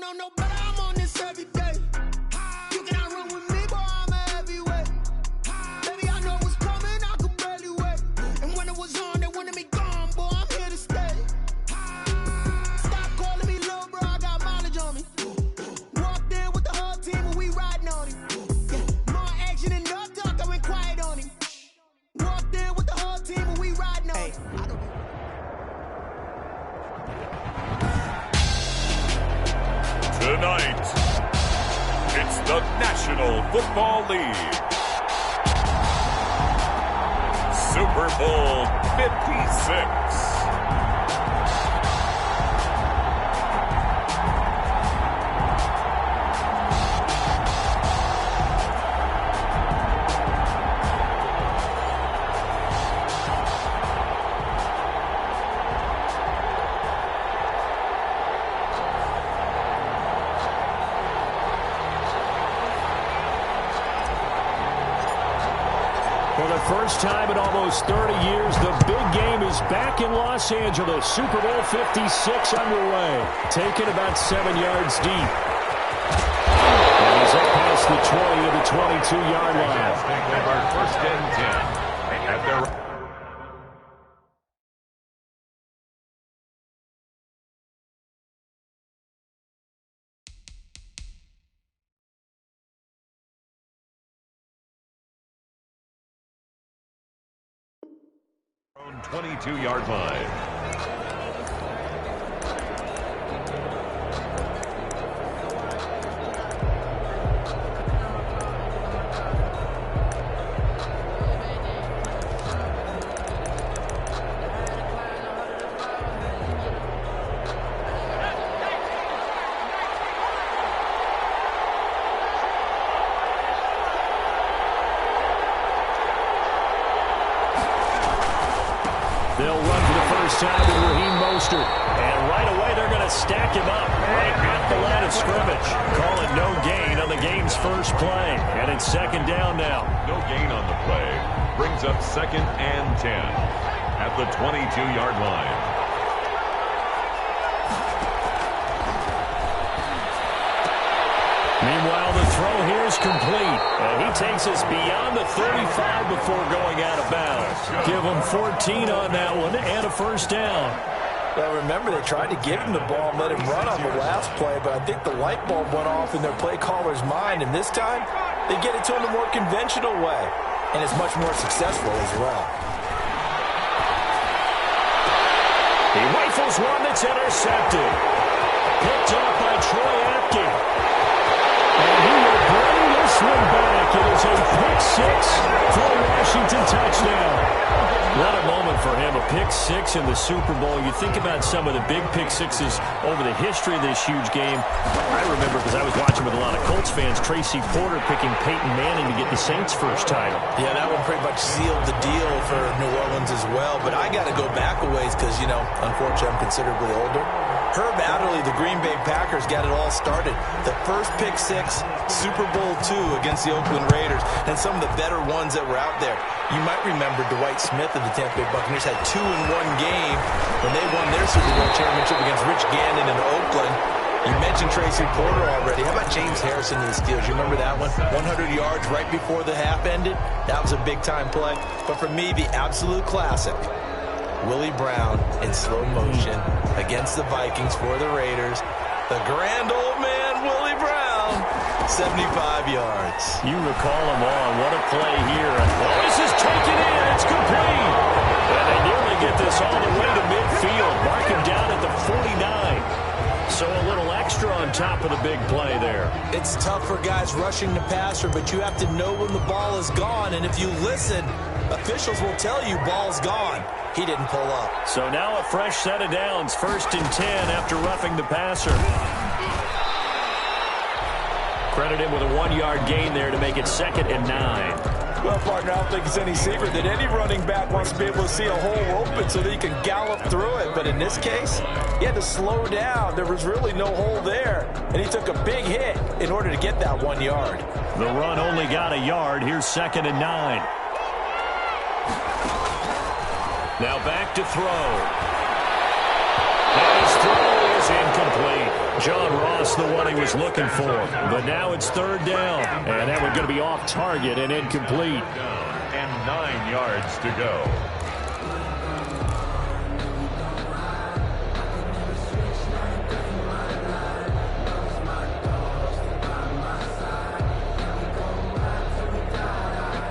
know no better, I'm on this every day. You cannot run with me, boy, I'm a heavyweight. Baby, I know what's coming, I could barely wait. And when it was on, they wanted me gone, boy, I'm here to stay. Stop calling me little bro, I got mileage on me. Walked in with the whole team and we riding on him. Yeah, more action and no talk, I went quiet on him. Walked in with the whole team and we riding on him. Tonight, it's the National Football League Super Bowl 56. For the first time in almost 30 years, the big game is back in Los Angeles. Super Bowl 56 underway. Taken about 7 yards deep. And he's up past the 20 to the 22-yard line. First and 10 at their... own 22-yard line. They'll run for the first time to Raheem Mostert. And right away, they're going to stack him up right at the line of scrimmage. Call it no gain on the game's first play. And it's second down now. No gain on the play. Brings up second and 10 at the 22-yard line. Meanwhile, the throw here is complete. And he takes us beyond the 35 before going out of bounds. Give him 14 on that one and a first down. Well, remember, they tried to give him the ball and let him run on the last play, but I think the light bulb went off in their play caller's mind, and this time they get it to him the more conventional way, and it's much more successful as well. He rifles one that's intercepted. Picked off by Troy Apke. And he will bring this one back. It is a pick-6 for a Washington touchdown. What a moment for him, a pick-6 in the Super Bowl. You think about some of the big pick-6s over the history of this huge game. I remember, because I was watching with a lot of Colts fans, Tracy Porter picking Peyton Manning to get the Saints' first title. Yeah, that one pretty much sealed the deal for New Orleans as well. But I got to go back a ways because, you know, unfortunately I'm considerably older. Herb Adderley, the Green Bay Packers, got it all started. The first pick-6, Super Bowl II against the Oakland Raiders, and some of the better ones that were out there. You might remember Dwight Smith of the Tampa Bay Buccaneers had 2 in one game when they won their Super Bowl championship against Rich Gannon in Oakland. You mentioned Tracy Porter already. How about James Harrison of the Steelers? You remember that one? 100 yards right before the half ended. That was a big-time play. But for me, the absolute classic, Willie Brown in slow motion against the Vikings for the Raiders. The grand old man, Willie Brown, 75 yards. You recall them all. What a play here. Oh, this is taken in. It's complete. And they nearly get this all the way to midfield. Mark him down at the 49. So a little extra on top of the big play there. It's tough for guys rushing the passer, but you have to know when the ball is gone. And if you listen, officials will tell you ball's gone. He didn't pull up. So now a fresh set of downs. 1st and 10 after roughing the passer. Credit him with a 1-yard gain there to make it 2nd and 9. Well, partner, I don't think it's any secret that any running back wants to be able to see a hole open so that he can gallop through it. But in this case, he had to slow down. There was really no hole there. And he took a big hit in order to get that 1 yard. The run only got a yard. Here's 2nd and 9. Now back to throw. And his throw is incomplete. John Ross, the one he was looking for. But now it's third down. And that one's going to be off target and incomplete. And 9 yards to go.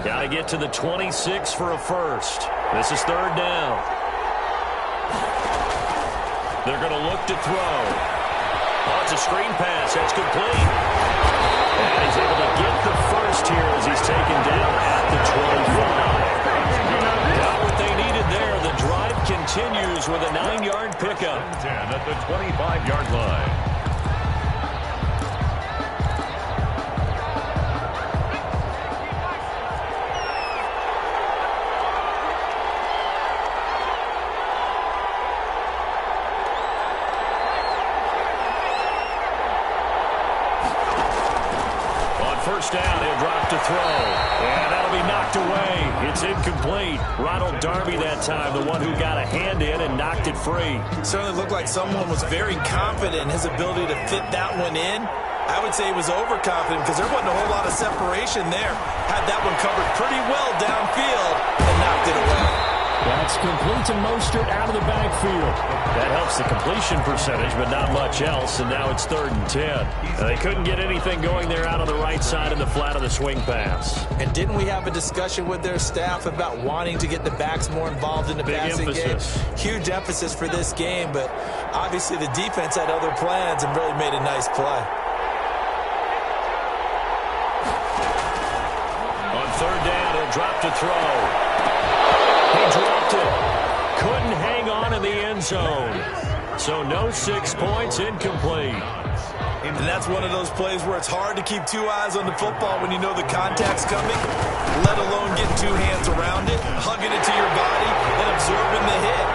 Got to get to the 26 for a first. This is third down. They're going to look to throw. Oh, it's a screen pass. That's complete. And he's able to get the first here as he's taken down at the 25. Got what they needed there. The drive continues with a 9-yard pickup. 10 at the 25-yard line. First down, he'll drop to throw. And that'll be knocked away. It's incomplete. Ronald Darby that time, the one who got a hand in and knocked it free. Certainly looked like someone was very confident in his ability to fit that one in. I would say he was overconfident because there wasn't a whole lot of separation there. Had that one covered pretty well downfield and knocked it away. That's complete to Mostert out of the backfield. That helps the completion percentage, but not much else, and now it's 3rd and 10. They couldn't get anything going there out on the right side of the flat of the swing pass. And didn't we have a discussion with their staff about wanting to get the backs more involved in the passing game? Huge emphasis for this game, but obviously the defense had other plans and really made a nice play. On 3rd down, he'll drop to throw. He dropped it. Couldn't hang on in the end zone. So no 6 points, incomplete. And that's one of those plays where it's hard to keep 2 eyes on the football when you know the contact's coming, let alone getting 2 hands around it, hugging it to your body, and absorbing the hit.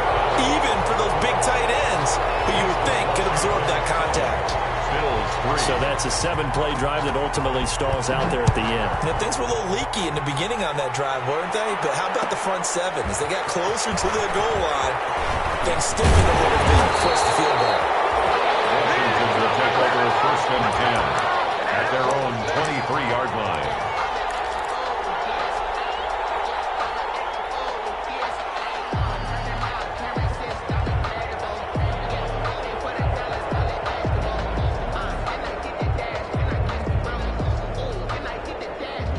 Even for those big tight ends who you would think could absorb that contact. So that's a 7-play drive that ultimately stalls out there at the end. Now, things were a little leaky in the beginning on that drive, weren't they? But how about the front 7? As they got closer to the goal line, things stiffened a little bit and forced the field goal. Washington will take over 1st and 10 at their own 23-yard line.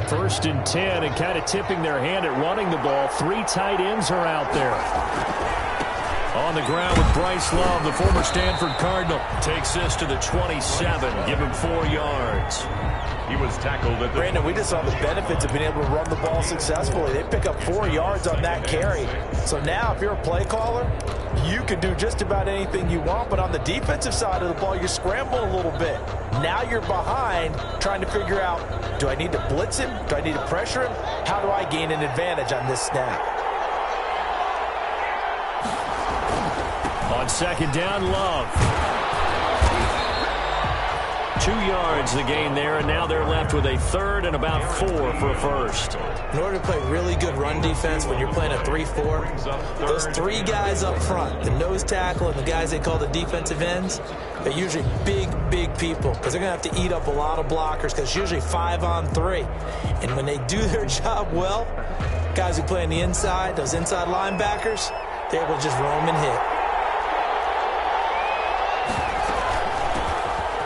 First and 10, and kind of tipping their hand at running the ball. 3 tight ends are out there. On the ground with Bryce Love, the former Stanford Cardinal. Takes this to the 27, give him 4 yards. He was tackled at the... Brandon, we just saw the benefits of being able to run the ball successfully. They pick up 4 yards on that carry. So now, if you're a play caller, you can do just about anything you want, but on the defensive side of the ball, you're scrambling a little bit. Now you're behind, trying to figure out, do I need to blitz him? Do I need to pressure him? How do I gain an advantage on this snap? On 2nd down, Love. 2 yards the gain there, and now they're left with a 3rd and about 4 for a first. In order to play really good run defense when you're playing a 3-4, those 3 guys up front, the nose tackle and the guys they call the defensive ends, they're usually big people because they're going to have to eat up a lot of blockers because it's usually 5 on 3. And when they do their job well, guys who play on the inside, those inside linebackers, they're able to just roam and hit.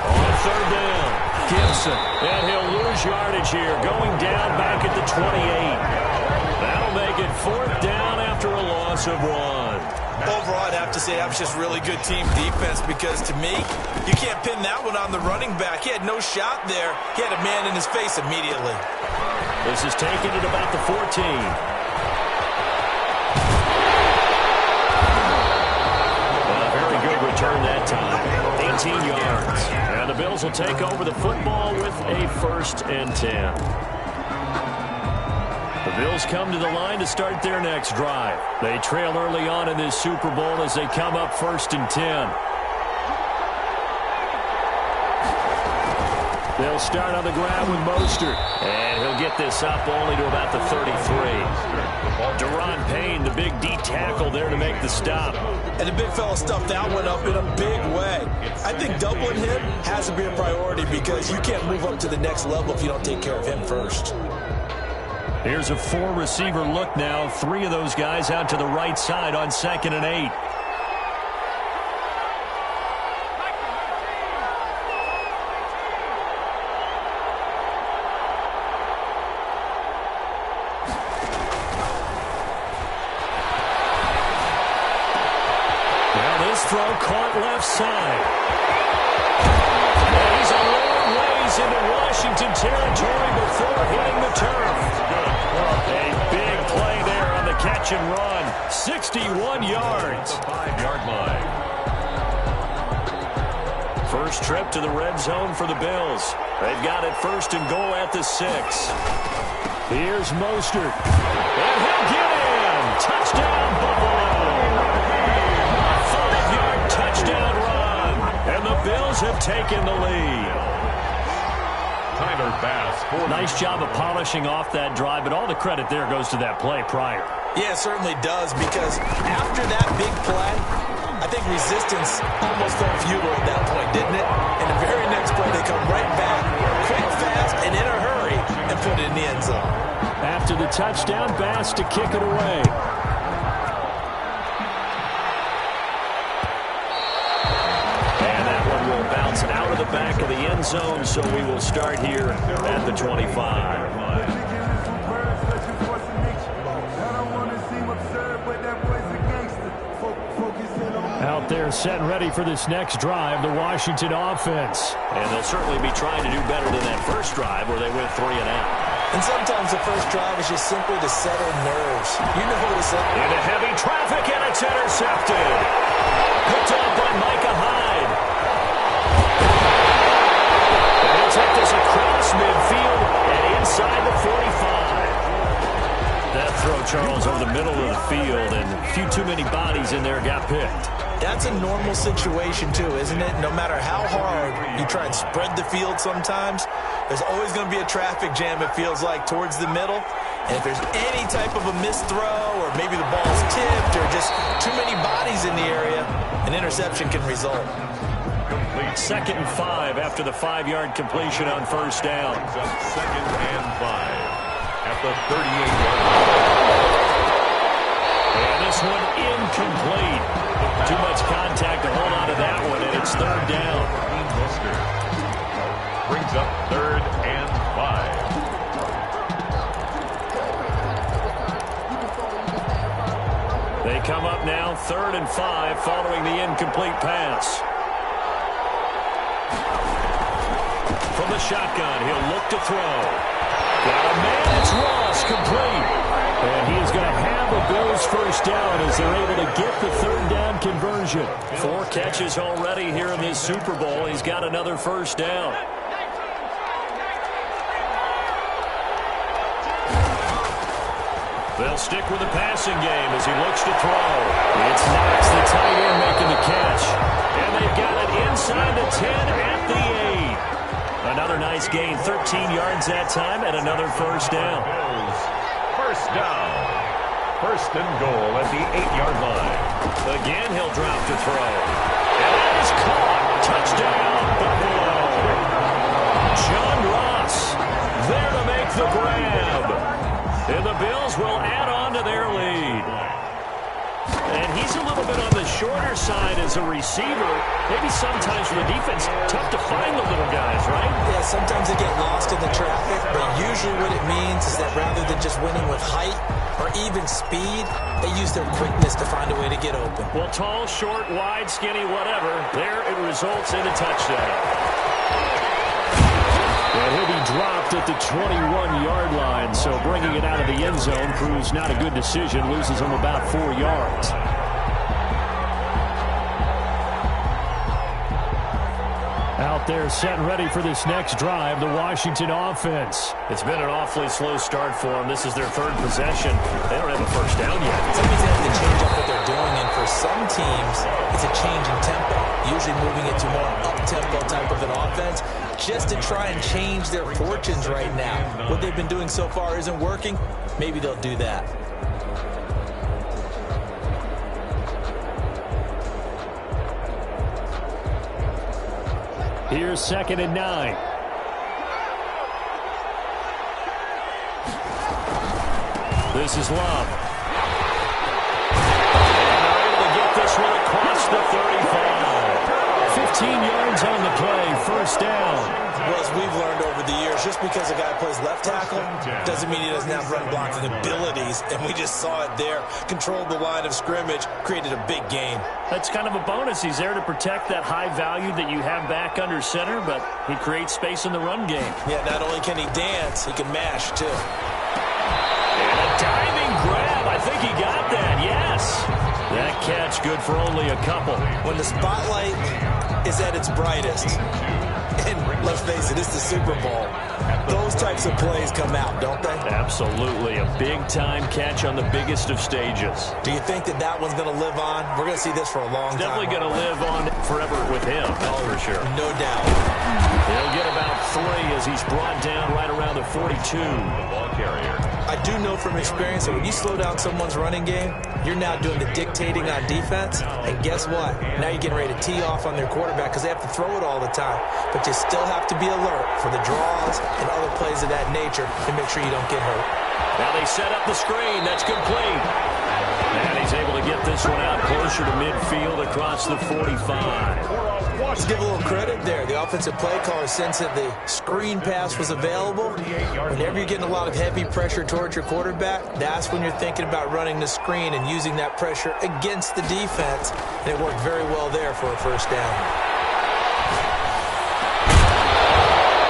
On 3rd down, Gibson, and he'll lose yardage here, going down back at the 28. That'll make it 4th down after a loss of 1. Overall, I'd have to say that was just really good team defense because, to me, you can't pin that one on the running back. He had no shot there. He had a man in his face immediately. This is taken at about the 14. A very good return that time. 18 yards. And the Bills will take over the football with a 1st and 10. The Bills come to the line to start their next drive. They trail early on in this Super Bowl as they come up 1st and 10. They'll start on the ground with Mostert. And he'll get this up only to about the 33. Daron Payne, the big D tackle there to make the stop. And the big fella stuffed that one up in a big way. I think doubling him has to be a priority because you can't move up to the next level if you don't take care of him first. Here's a four-receiver look now. Three of those guys out to the right side on 2nd and 8. Throw caught left side. And he's a long ways into Washington territory before hitting the turf. A big play there on the catch and run. 61 yards. The 5-yard line. First trip to the red zone for the Bills. They've got it 1st and goal at the 6. Here's Mostert. And he'll get in. Touchdown, Buffalo. Touchdown run, and the Bills have taken the lead. Tyler Bass. Nice job of polishing off that drive, but all the credit there goes to that play prior. Yeah, it certainly does, because after that big play, I think resistance almost felt futile at that point, didn't it? And the very next play, they come right back, quick, fast, and in a hurry, and put it in the end zone. After the touchdown, Bass to kick it away. Out of the back of the end zone, so we will start here at the 25. Out there set and ready for this next drive, the Washington offense. And they'll certainly be trying to do better than that first drive where they went 3 and out. And sometimes the first drive is just simply to settle nerves. You know what it's like. Into heavy traffic, and it's intercepted. Picked up by Micah Hyde. Take this across midfield and inside the 45. That throw, Charles, over the middle of the field, and a few too many bodies in there got picked. That's a normal situation, too, isn't it? No matter how hard you try and spread the field sometimes, there's always going to be a traffic jam, it feels like, towards the middle. And if there's any type of a missed throw, or maybe the ball's tipped, or just too many bodies in the area, an interception can result. 2nd and 5 after the 5-yard completion on 1st down. 2nd and 5 at the 38-yard line. And this one incomplete. Too much contact to hold on to that one, and it's 3rd down. Brings up 3rd and 5. They come up now 3rd and 5 following the incomplete pass. From the shotgun, he'll look to throw. Got a man, it's Ross, complete. And he is going to have the Bills 1st down as they're able to get the 3rd down conversion. 4 catches already here in this Super Bowl. He's got another 1st down. They'll stick with the passing game as he looks to throw. It's Knox, the tight end, making the catch. And they've got it inside the 10 at the 8. Another nice gain, 13 yards that time, and another 1st down. 1st down. 1st and goal at the 8-yard line. Again, he'll drop to throw. And that is caught. Touchdown, Buffalo. John Ross there to make the grab. And the Bills will add on to their lead. And he's a little bit on the shorter side as a receiver. Maybe sometimes for the defense, tough to find the little guys, right? Yeah, sometimes they get lost in the traffic, but usually what it means is that rather than just winning with height or even speed, they use their quickness to find a way to get open. Well, tall, short, wide, skinny, whatever, there it results in a touchdown. And he'll be dropped at the 21-yard line, so bringing it out of the end zone proves not a good decision, loses him about 4 yards. Out there set and ready for this next drive, the Washington offense. It's been an awfully slow start for them. This is their 3rd possession. They don't have a 1st down yet. Sometimes they have to change up what they're doing, and for some teams, it's a change in tempo, usually moving it to more up-tempo type of an offense. just to try and change their fortunes right now. What they've been doing so far isn't working. Maybe they'll do that. Here's 2nd and 9. This is Love. And they're able to get this one across the 35. 15 yards on the play, first down. Well, as we've learned over the years, just because a guy plays left tackle doesn't mean he doesn't have run blocking abilities. And we just saw it there. Controlled the line of scrimmage, created a big gain. That's kind of a bonus. He's there to protect that high value that you have back under center, but he creates space in the run game. Yeah, not only can he dance, he can mash, too. And a diving grab. I think he got that, yes. That catch good for only a couple. When the spotlight is at its brightest, and let's face it, it's the Super Bowl, those types of plays come out, don't they? Absolutely. A big-time catch on the biggest of stages. Do you think that one's going to live on? We're going to see this for a long time. Definitely going to live on forever with him, that's for sure. No doubt. He'll get about 3 as he's brought down right around the 42. The ball carrier. I do know from experience that when you slow down someone's running game, you're now doing the dictating on defense. And guess what? Now you're getting ready to tee off on their quarterback because they have to throw it all the time. But you still have to be alert for the draws and other plays of that nature to make sure you don't get hurt. Now they set up the screen. That's complete. And he's able to get this one out closer to midfield across the 45. Let's give a little credit there. The offensive play caller sensed that the screen pass was available. Whenever you're getting a lot of heavy pressure towards your quarterback, that's when you're thinking about running the screen and using that pressure against the defense. And it worked very well there for a first down.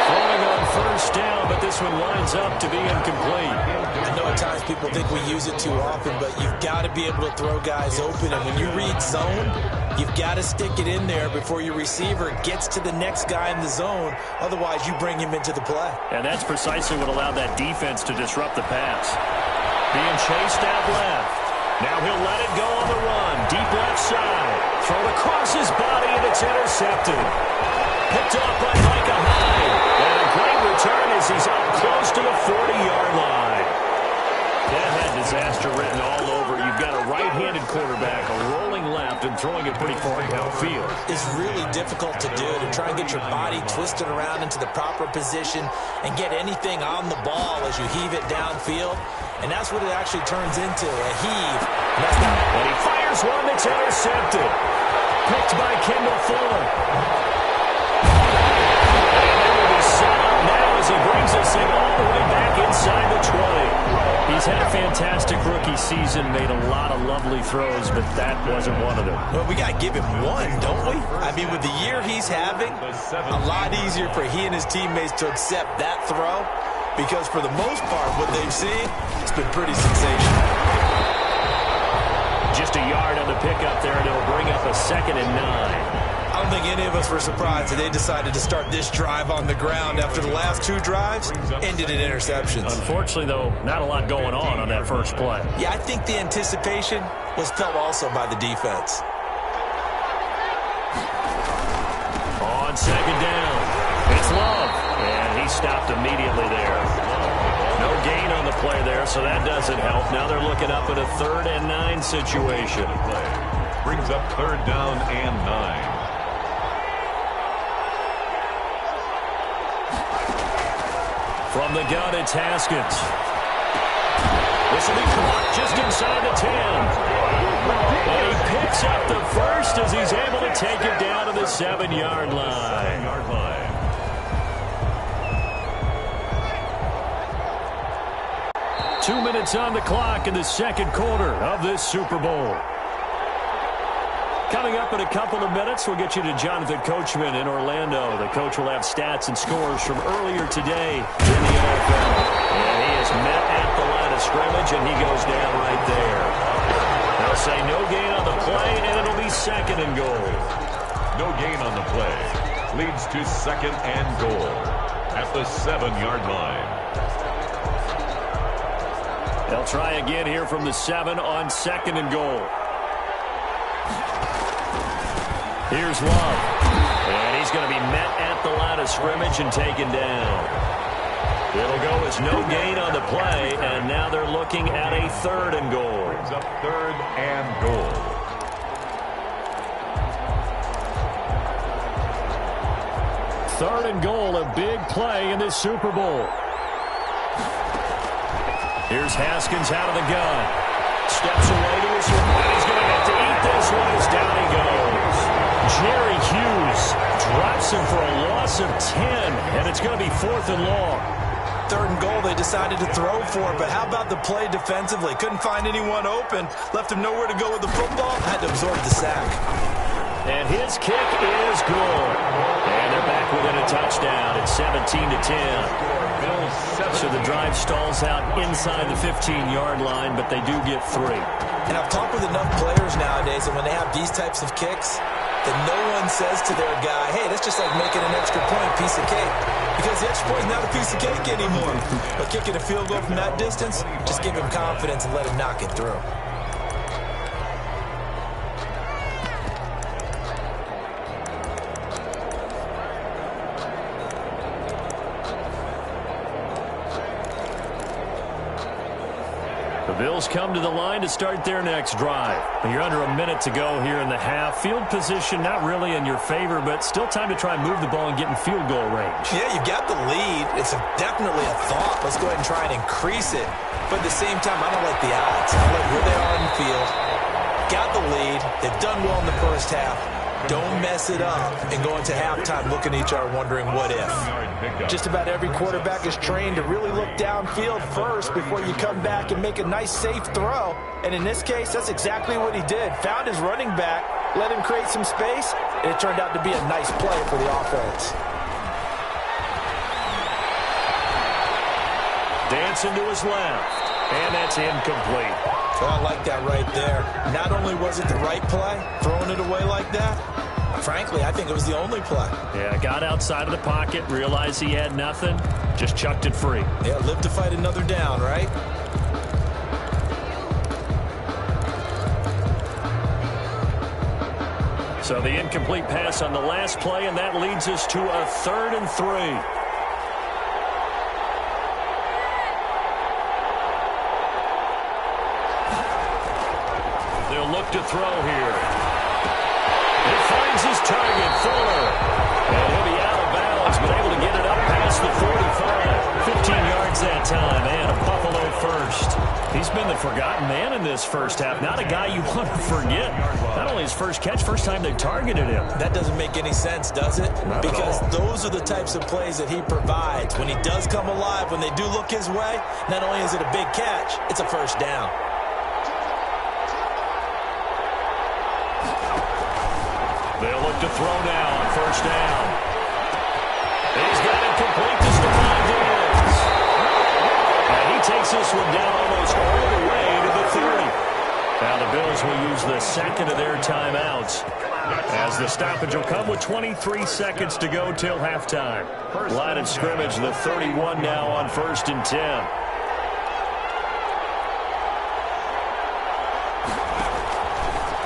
Throwing on first down, but this one winds up to be incomplete. I know at times people think we use it too often, but you've got to be able to throw guys open. And when you read zone, you've got to stick it in there before your receiver gets to the next guy in the zone. Otherwise, you bring him into the play. And that's precisely what allowed that defense to disrupt the pass. Being chased out left. Now he'll let it go on the run. Deep left side. Thrown across his body, and it's intercepted. Picked off by Micah Hyde. And a great return as he's up close to the 40-yard line. That had disaster written all over. You've got a right-handed quarterback, a rolling left, and throwing it pretty far downfield. It's really difficult to do, to try and get your body twisted around into the proper position and get anything on the ball as you heave it downfield. And that's what it actually turns into, a heave. And he fires one that's intercepted. Picked by Kendall Fuller. And they will be set up now as he brings this thing all the way back inside the 20. He's had a fantastic rookie season, made a lot of lovely throws, but that wasn't one of them. Well, we got to give him one, don't we? I mean, with the year he's having, a lot easier for he and his teammates to accept that throw because for the most part, what they've seen, it's been pretty sensational. Just a yard on the pickup there, and it'll bring up a 2nd and 9. I don't think any of us were surprised that they decided to start this drive on the ground after the last 2 drives ended in interceptions. Unfortunately, though, not a lot going on that first play. Yeah, I think the anticipation was felt also by the defense. On 2nd down, it's Love, and he stopped immediately there. No gain on the play there, so that doesn't help. Now they're looking up at a 3rd and 9 situation. Brings up 3rd down and 9. From the gun, it's Haskins. This will be caught just inside the 10. And he picks up the first as he's able to take it down to the 7-yard line. 2 minutes on the clock in the 2nd quarter of this Super Bowl. Coming up in a couple of minutes, we'll get you to Jonathan Coachman in Orlando. The coach will have stats and scores from earlier today in the NFL. And he is met at the line of scrimmage, and he goes down right there. They'll say no gain on the play, and it'll be 2nd and goal. No gain on the play. Leads to 2nd and goal at the 7-yard line. They'll try again here from the 7 on 2nd and goal. Here's Love. And he's he's going to be met at the line of scrimmage and taken down. It'll go as no gain on the play, and now they're looking at a 3rd and goal. Brings up 3rd and goal. Third and goal, a big play in this Super Bowl. Here's Haskins out of the gun. Steps away to his right. He's going to have to eat this one as down he goes. Jerry Hughes drops him for a loss of 10, and it's going to be 4th and long. 3rd and goal, they decided to throw for it, but how about the play defensively? Couldn't find anyone open, left him nowhere to go with the football, had to absorb the sack. And his kick is good. And they're back within a touchdown at 17-10. So the drive stalls out inside the 15-yard line, but they do get 3. And I've talked with enough players nowadays, and when they have these types of kicks, that no one says to their guy, hey, that's just like making an extra point, piece of cake. Because the extra point is not a piece of cake anymore. But kicking a field goal from that distance, just give him confidence and let him knock it through. The Bills come to the line to start their next drive. You're under a minute to go here in the half. Field position not really in your favor, but still time to try and move the ball and get in field goal range. Yeah, you got the lead. It's definitely a thought. Let's go ahead and try and increase it. But at the same time, I don't like the odds. I like where they are in the field. Got the lead. They've done well in the first half. Don't mess it up and go into halftime looking at each other wondering what if. Just about every quarterback is trained to really look downfield first before you come back and make a nice, safe throw. And in this case, that's exactly what he did. Found his running back, let him create some space, and it turned out to be a nice play for the offense. Dancing to his left, and that's incomplete. Oh, I like that right there. Not only was it the right play, throwing it away like that, frankly, I think it was the only play. Yeah, got outside of the pocket, realized he had nothing, just chucked it free. Yeah, live to fight another down, right? So the incomplete pass on the last play, and that leads us to a 3rd and 3. Look to throw here. He finds his target, Fuller. And he'll be out of bounds, but able to get it up past the 45. 15 yards that time, and a Buffalo first. He's been the forgotten man in this first half. Not a guy you want to forget. Not only his first catch, first time they targeted him. That doesn't make any sense, does it? Not because those are the types of plays that he provides. When he does come alive, when they do look his way, not only is it a big catch, it's a first down. They'll look to throw now on first down. He's got it complete to Stephon Diggs. And he takes this one down almost all the way to the 30. Now the Bills will use the second of their timeouts, as the stoppage will come with 23 seconds to go till halftime. Line of scrimmage, the 31 now on 1st and 10.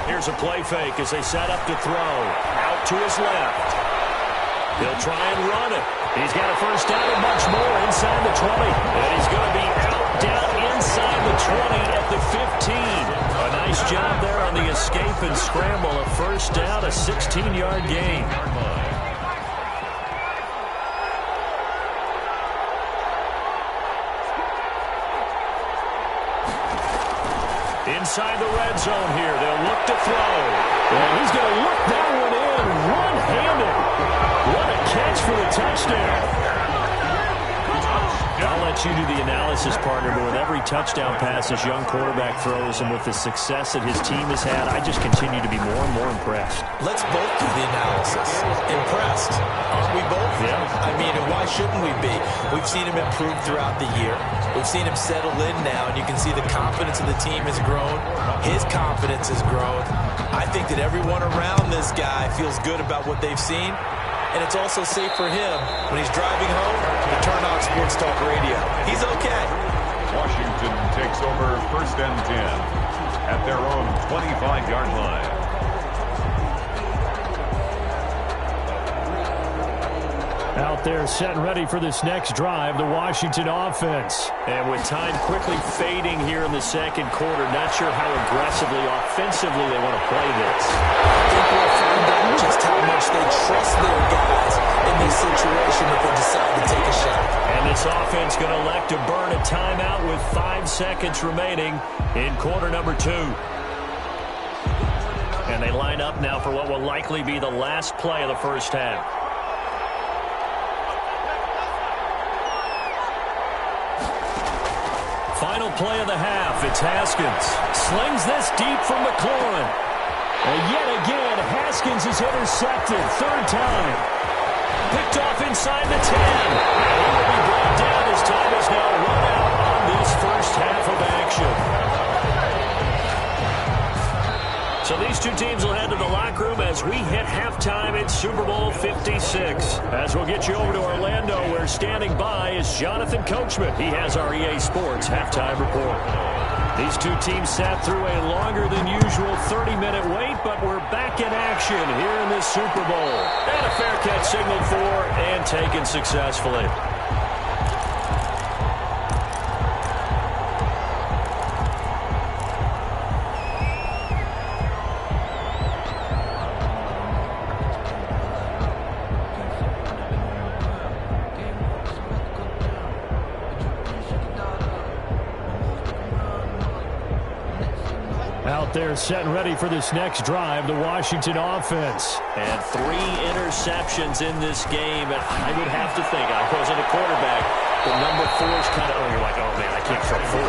Here's a play fake as they set up to throw. Out to his left. He'll try and run it. He's got a first down and much more inside the 20. And he's going to be out down inside the 20 at the 15. A nice job there on the escape and scramble. A first down, a 16-yard gain. Inside the red zone here. They'll look to throw. And he's going to look that one in one-handed. What a catch for the touchdown. I'll let you do the analysis, partner, but with every touchdown pass this young quarterback throws and with the success that his team has had, I just continue to be more and more impressed. Let's both do the analysis. Impressed. Aren't we both? Yeah. I mean, and why shouldn't we be? We've seen him improve throughout the year. We've seen him settle in now, and you can see the confidence of the team has grown. His confidence has grown. I think that everyone around this guy feels good about what they've seen. And it's also safe for him when he's driving home to turn on Sports Talk Radio. He's okay. Washington takes over 1st and 10 at their own 25-yard line. Out there set and ready for this next drive, the Washington offense. And with time quickly fading here in the second quarter, not sure how aggressively, offensively they want to play this. I think we'll find out just how much they trust their guys in this situation if they decide to take a shot. And this offense going to elect to burn a timeout with 5 seconds remaining in quarter number 2. And they line up now for what will likely be the last play of the first half. Final play of the half. It's Haskins. Slings this deep from McLaurin. And yet again, Haskins is intercepted. 3rd time. Picked off inside the 10. And he will be brought down as time is now run out on this first half of action. So these two teams will head to the locker room as we hit halftime in Super Bowl 56. As we'll get you over to Orlando, where standing by is Jonathan Coachman. He has our EA Sports halftime report. These two teams sat through a longer than usual 30-minute wait, but we're back in action here in this Super Bowl. And a fair catch signaled for and taken successfully. They're set and ready for this next drive, the Washington offense. And 3 interceptions in this game. And I would have to think, I wasn't a quarterback, but number 4 is kind of, you're like, oh, man, I can't throw 4.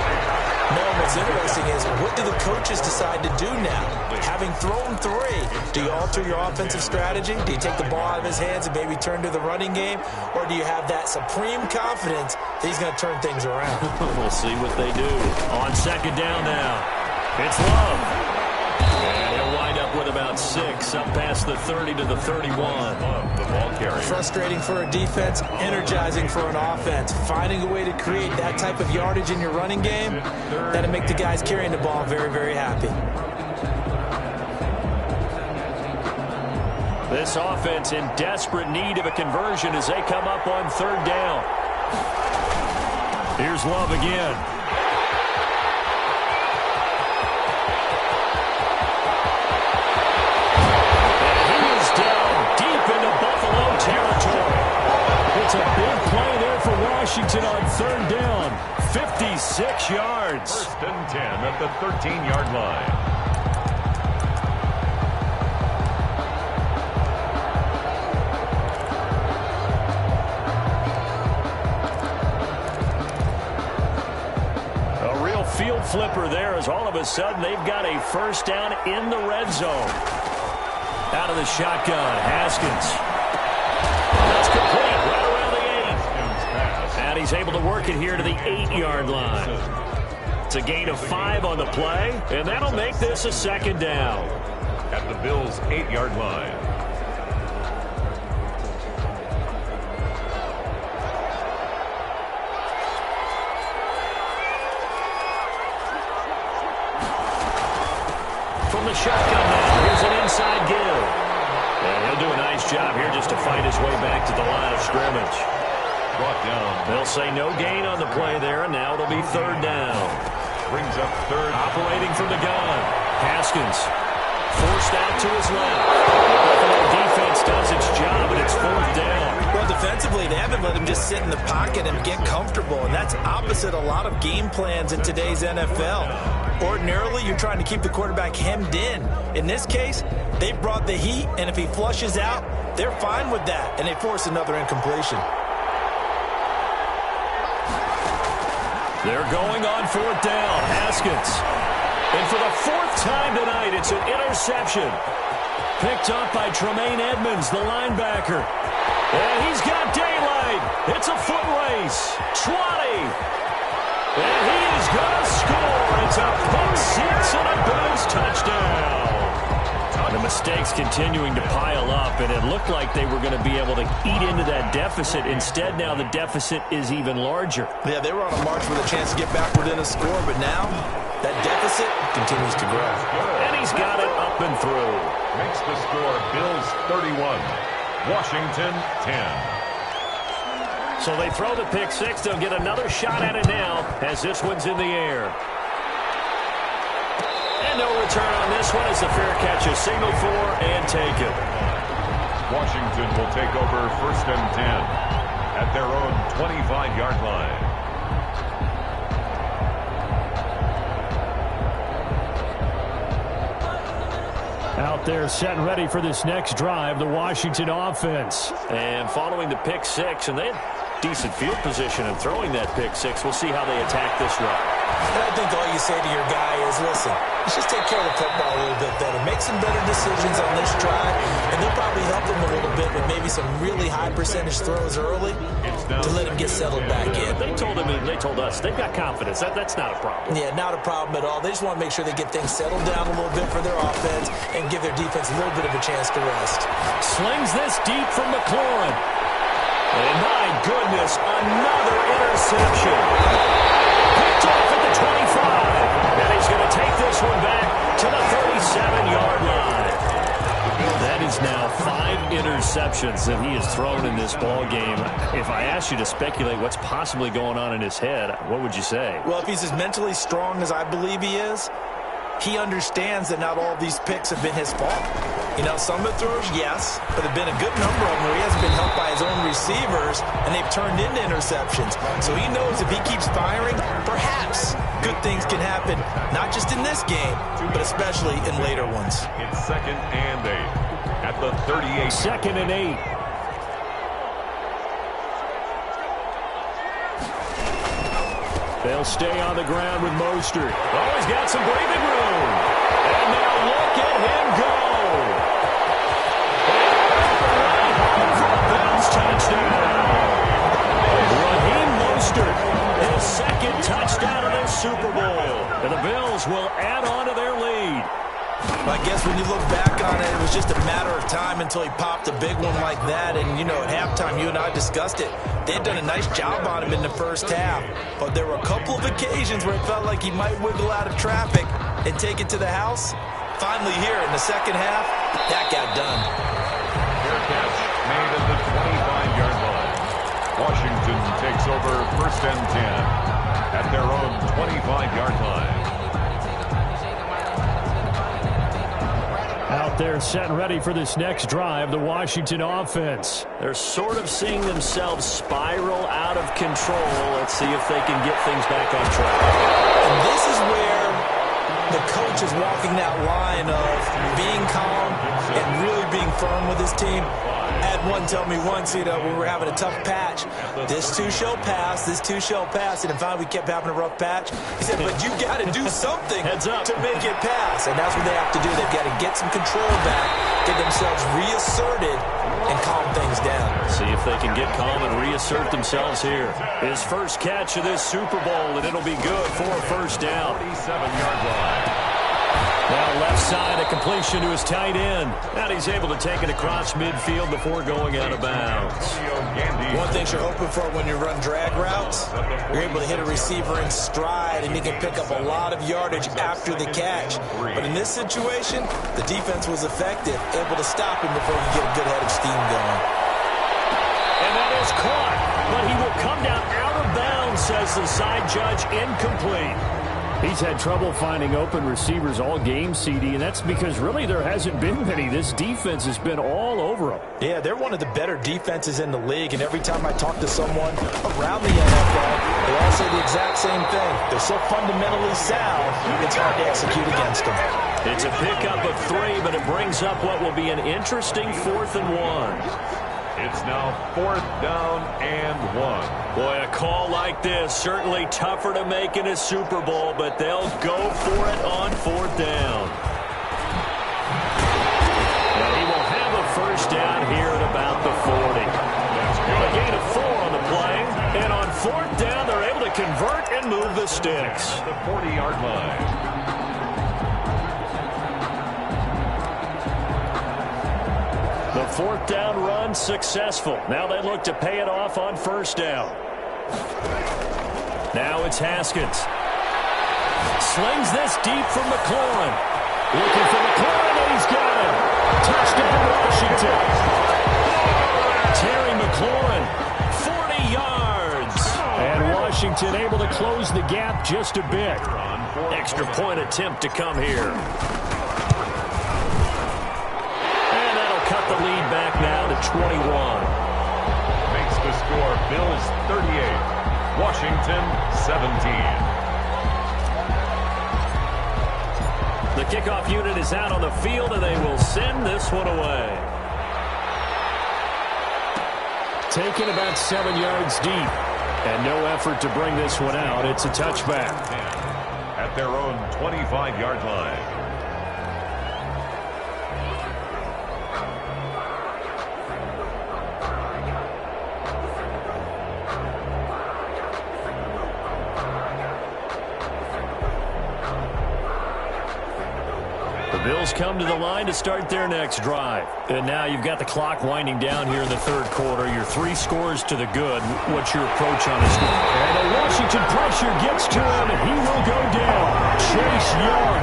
No, what's interesting is, what do the coaches decide to do now? Having thrown 3, do you alter your offensive strategy? Do you take the ball out of his hands and maybe turn to the running game? Or do you have that supreme confidence that he's going to turn things around? We'll see what they do. On 2nd down now. It's Love. And he'll wind up with about 6, up past the 30 to the 31. Love, the ball carrier. Frustrating for a defense, energizing for an offense. Finding a way to create that type of yardage in your running game, that'll make the guys carrying the ball very, very happy. This offense in desperate need of a conversion as they come up on 3rd down. Here's Love again. It's a big play there for Washington on 3rd down. 56 yards. 1st and 10 at the 13-yard line. A real field flipper there as all of a sudden they've got a 1st down in the red zone. Out of the shotgun, Haskins. That's complete right around the 8. And he's able to work it here to the 8-yard line. It's a gain of 5 on the play, and that'll make this a 2nd down. At the Bills' 8-yard line. From the shotgun now, here's an inside give. And he'll do a nice job here just to fight his way back to the line of scrimmage. Brought down. They'll say no gain on the play there, and now it'll be 3rd down. Brings up 3rd. Operating from the gun. Haskins forced out to his left. The Buffalo defense does its job, and it's 4th down. Well, defensively, they haven't let him just sit in the pocket and get comfortable, and that's opposite a lot of game plans in today's NFL. Ordinarily, you're trying to keep the quarterback hemmed in. In this case, they brought the heat, and if he flushes out, they're fine with that, and they force another incompletion. They're going on 4th down. Haskins. And for the 4th time tonight, it's an interception. Picked up by Tremaine Edmonds, the linebacker. And he's got daylight. It's a foot race. 20. And he is going to score. It's a pick 6 and a Bills touchdown. The mistakes continuing to pile up, and it looked like they were going to be able to eat into that deficit. Instead, now the deficit is even larger. Yeah, they were on a march with a chance to get backward in a score, but now that deficit continues to grow. And he's got it up and through. Makes the score Bills 31, Washington 10. So they throw the pick six. They'll get another shot at it now as this one's in the air. And no return on this one as the fair catch is signaled for and taken. Washington will take over 1st and 10 at their own 25-yard line. Out there set and ready for this next drive, the Washington offense. And following the pick six, and they had decent field position in throwing that pick six. We'll see how they attack this run. And I think all you say to your guy is, listen, let's just take care of the football a little bit better. Make some better decisions on this drive, and they'll probably help him a little bit with maybe some really high percentage throws early to let him get settled back in. They told us they've got confidence. That's not a problem. Yeah, not a problem at all. They just want to make sure they get things settled down a little bit for their offense and give their defense a little bit of a chance to rest. Slings this deep from McLaurin. And my goodness, another interception. Picked off at the 25. And he's going to take this one back to the 37-yard line. That is now 5 interceptions that he has thrown in this ball game. If I asked you to speculate what's possibly going on in his head, what would you say? Well, if he's as mentally strong as I believe he is, he understands that not all of these picks have been his fault. You know, some of the throws, yes, but there have been a good number of them where he hasn't been helped by his own receivers, and they've turned into interceptions. So he knows if he keeps firing, perhaps good things can happen, not just in this game, but especially in later ones. It's 2nd and 8 at the 38. 2nd and 8. They'll stay on the ground with Mostert. Oh, he's got some breathing room. And now look at him go. Touchdown. Raheem Mostert, his 2nd touchdown of the Super Bowl. And the Bills will add on to their lead. I guess when you look back on it, it was just a matter of time until he popped a big one like that. And, you know, at halftime, you and I discussed it. They had done a nice job on him in the first half. But there were a couple of occasions where it felt like he might wiggle out of traffic and take it to the house. Finally here in the second half, that got done. Fair catch made at the 25-yard line. Washington takes over 1st and 10 at their own 25-yard line. Out there set and ready for this next drive, the Washington offense. They're sort of seeing themselves spiral out of control. Let's see if they can get things back on track. And this is where the coach is walking that line of being calm and really being firm with his team. I had one tell me once, you know, when we were having a tough patch, this too shall pass, this too shall pass. And in fact, we kept having a rough patch. He said, but you got to do something to make it pass. And that's what they have to do. They've got to get some control back, get themselves reasserted, and calm things down. See if they can get calm and reassert themselves here. His first catch of this Super Bowl, and it'll be good for a first down. 47-yard line. Now left side, a completion to his tight end. And he's able to take it across midfield before going out of bounds. One thing you're hoping for when you run drag routes, you're able to hit a receiver in stride, and he can pick up a lot of yardage after the catch. But in this situation, the defense was effective, able to stop him before he get a good head of steam going. And that is caught, but he will come down out of bounds, says the side judge, incomplete. He's had trouble finding open receivers all game, CD, and that's because really there hasn't been many. This defense has been all over them. Yeah, they're one of the better defenses in the league, and every time I talk to someone around the NFL, they all say the exact same thing. They're so fundamentally sound, it's hard to execute against them. It's a pickup of 3, but it brings up what will be an interesting 4th and 1. It's now 4th down and 1. Boy, a call like this, certainly tougher to make in a Super Bowl, but they'll go for it on 4th down. And he will have a first down here at about the 40. A gain of 4 on the play, and on 4th down, they're able to convert and move the sticks. The 40-yard line. The 4th down run successful. Now they look to pay it off on 1st down. Now it's Haskins. Slings this deep from McLaurin. Looking for McLaurin, and he's got him. Touchdown, Washington. Terry McLaurin, 40 yards. Washington able to close the gap just a bit. Extra point attempt to come here. And that'll cut the lead back now to 21. Makes the score Bills 38, Washington 17. The kickoff unit is out on the field, and they will send this one away. Taken about 7 yards deep, and no effort to bring this one out. It's a touchback. At their own 25-yard line. Bills come to the line to start their next drive. And now you've got the clock winding down here in the third quarter. You're 3 scores to the good. What's your approach on this one? And the Washington pressure gets to him, and he will go down. Chase Young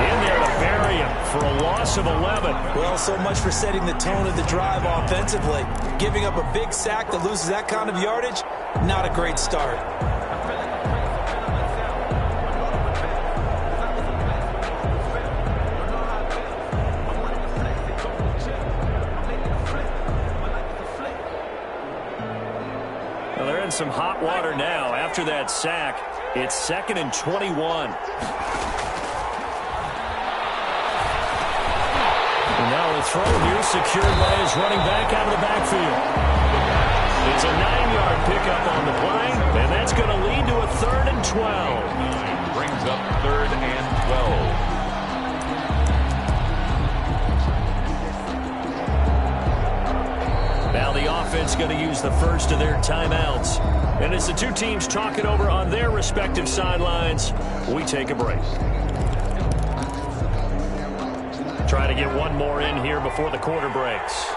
in there to bury him for a loss of 11. Well, so much for setting the tone of the drive offensively. Giving up a big sack that loses that kind of yardage, not a great start. Some hot water now after that sack. It's 2nd and 21. And now the throw here secured by his running back out of the backfield. It's a 9-yard pickup on the play, and that's going to lead to a 3rd and 12. Brings up 3rd and 12. Now the offense going to use the first of their timeouts. And as the two teams talk it over on their respective sidelines, we take a break. Try to get one more in here before the quarter breaks.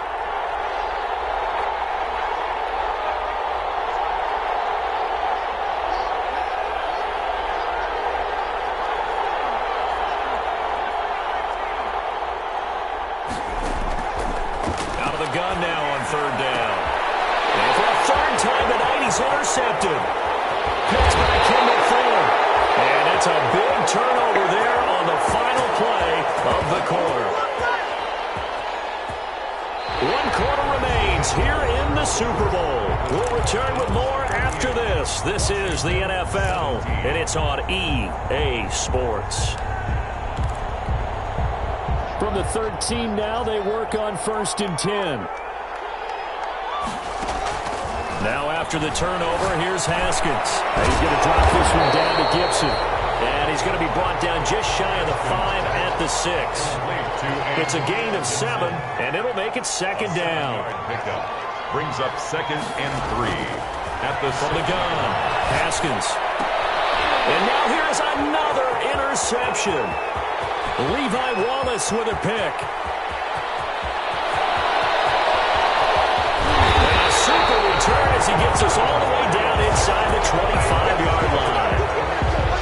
Out of the gun now on 3rd down. And for a 3rd time tonight, he's intercepted. Picked by Kendall Fuller. And it's a big turnover there on the final play of the quarter. 1 quarter remains here in the Super Bowl. We'll return with more after this. This is the NFL, and it's on EA Sports. From the 13 now, they work on 1st and 10. Now after the turnover, here's Haskins. He's going to drop this one down to Gibson. And he's going to be brought down just shy of the 5 at the 6. It's a gain of 7, and it'll make it 2nd down. Pickup brings up 2nd and 3. At the from the gun, Haskins. And now here's another interception. Levi Wallace with a pick. And a super return as he gets us all the way down inside the 25-yard line.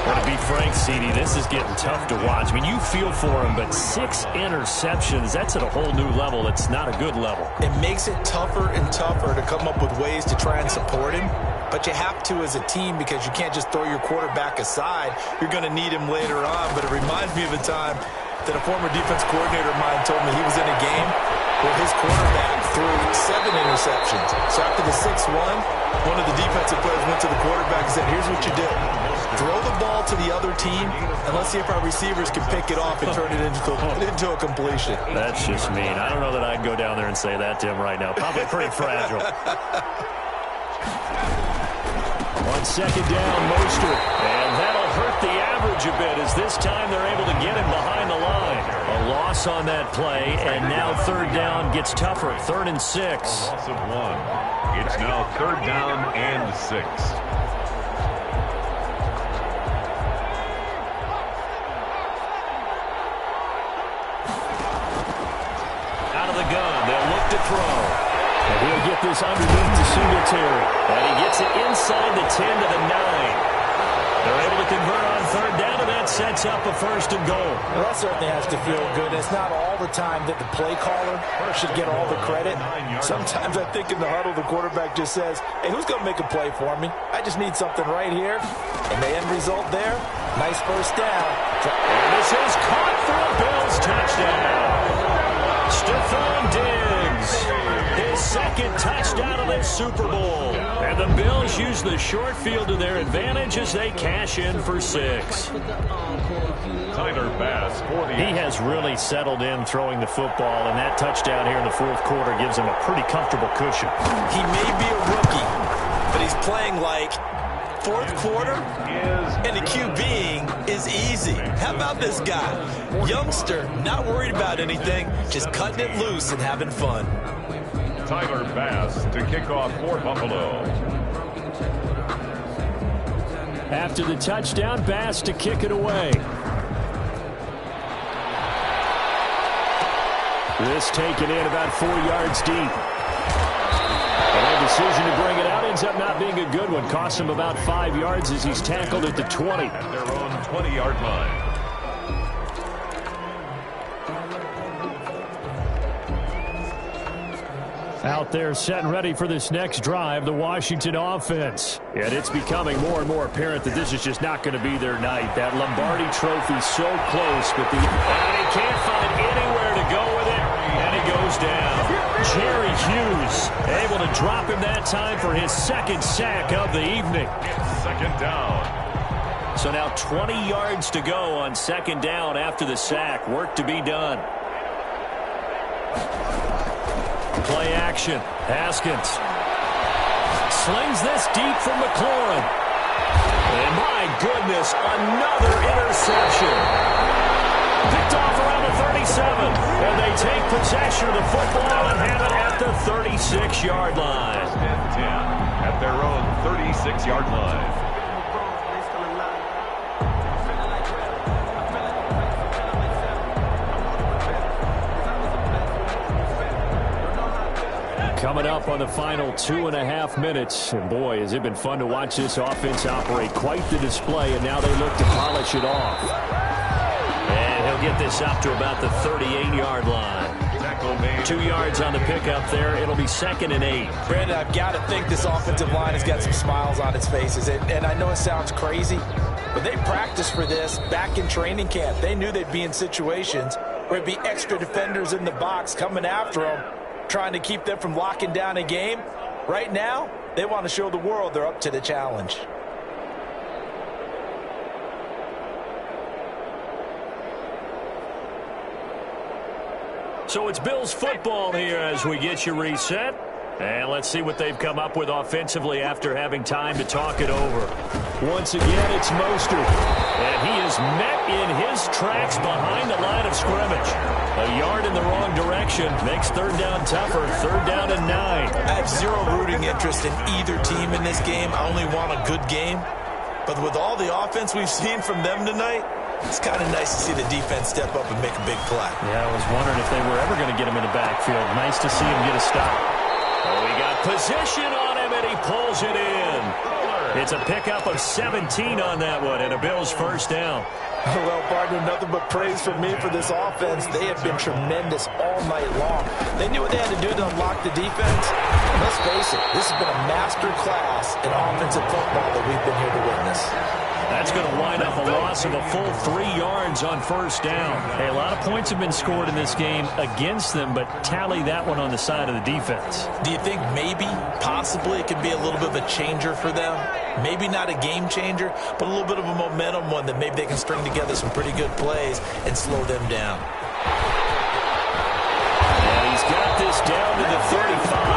Well, to be frank, CD, this is getting tough to watch. I mean, you feel for him, but 6 interceptions, that's at a whole new level. It's not a good level. It makes it tougher and tougher to come up with ways to try and support him. But you have to as a team because you can't just throw your quarterback aside. You're going to need him later on. But it reminds me of a time that a former defense coordinator of mine told me he was in a game where his quarterback threw 7 interceptions. So after the 6th one of the defensive players went to the quarterback and said, here's what you do. Throw the ball to the other team, and let's see if our receivers can pick it off and turn it into a completion. That's just mean. I don't know that I'd go down there and say that to him right now. Probably pretty fragile. On 2nd down, Mostert. And that'll hurt the average a bit as this time they're able to get him behind the line. A loss on that play, and now 3rd down gets tougher. 3rd and 6. Loss of 1. It's now 3rd down and 6. Out of the gun, they'll look to throw. And he'll get this underneath to Singletary. And he gets it inside the 10 to the 9. They're able to convert on third down, and that sets up a first and goal. Well, that certainly has to feel good. It's not all the time that the play caller should get all the credit. Sometimes I think in the huddle, the quarterback just says, hey, who's going to make a play for me? I just need something right here. And the end result there, nice first down. And this is caught for a Bills touchdown. Stephon Diggs, his second touchdown of this Super Bowl. And the Bills use the short field to their advantage as they cash in for 6. Tyler Bass for the... He has really settled in throwing the football, and that touchdown here in the fourth quarter gives him a pretty comfortable cushion. He may be a rookie, but he's playing like fourth quarter, and the QBing is easy. How about this guy? Youngster, not worried about anything, just cutting it loose and having fun. Tyler Bass to kick off for Buffalo. After the touchdown, Bass to kick it away. This taken in about 4 yards deep. And a decision to bring it out ends up not being a good one. Costs him about 5 yards as he's tackled at the 20. At their own 20-yard line. Out there set and ready for this next drive, the Washington offense. And it's becoming more and more apparent that this is just not going to be their night. That Lombardi trophy so close, but and he can't find anywhere to go with it, and he goes down. Jerry Hughes able to drop him that time for his second sack of the evening. Second down. So now 20 yards to go on second down after the sack. Work to be done. Play action. Haskins slings this deep from McLaurin. And my goodness, another interception. Picked off around the 37. And they take possession of the football and have it at the 36-yard line. 10 at their own 36-yard line. Coming up on the final 2.5 minutes. And boy, has it been fun to watch this offense operate. Quite the display, and now they look to polish it off. And he'll get this up to about the 38-yard line. 2 yards on the pickup there. It'll be 2nd and 8. Brandon, I've got to think this offensive line has got some smiles on its faces. And I know it sounds crazy, but they practiced for this back in training camp. They knew they'd be in situations where it'd be extra defenders in the box coming after them, trying to keep them from locking down a game. Right now, they want to show the world they're up to the challenge. So it's Bills football here as we get you reset. And let's see what they've come up with offensively after having time to talk it over. Once again, it's Mostert. And he is met in his tracks behind the line of scrimmage. A yard in the wrong direction makes third down tougher. 3rd down and 9. I have zero rooting interest in either team in this game. I only want a good game. But with all the offense we've seen from them tonight, it's kind of nice to see the defense step up and make a big play. Yeah, I was wondering if they were ever going to get him in the backfield. Nice to see him get a stop. Oh, he got position on him, and he pulls it in. It's a pickup of 17 on that one, and a Bills first down. Well, partner, nothing but praise from me for this offense. They have been tremendous all night long. They knew what they had to do to unlock the defense. And let's face it, this has been a master class in offensive football that we've been here to witness. That's going to wind up a loss of a full 3 yards on first down. Hey, a lot of points have been scored in this game against them, but tally that one on the side of the defense. Do you think maybe, possibly, it could be a little bit of a changer for them? Maybe not a game changer, but a little bit of a momentum one that maybe they can string together some pretty good plays and slow them down. And he's got this down to the 35.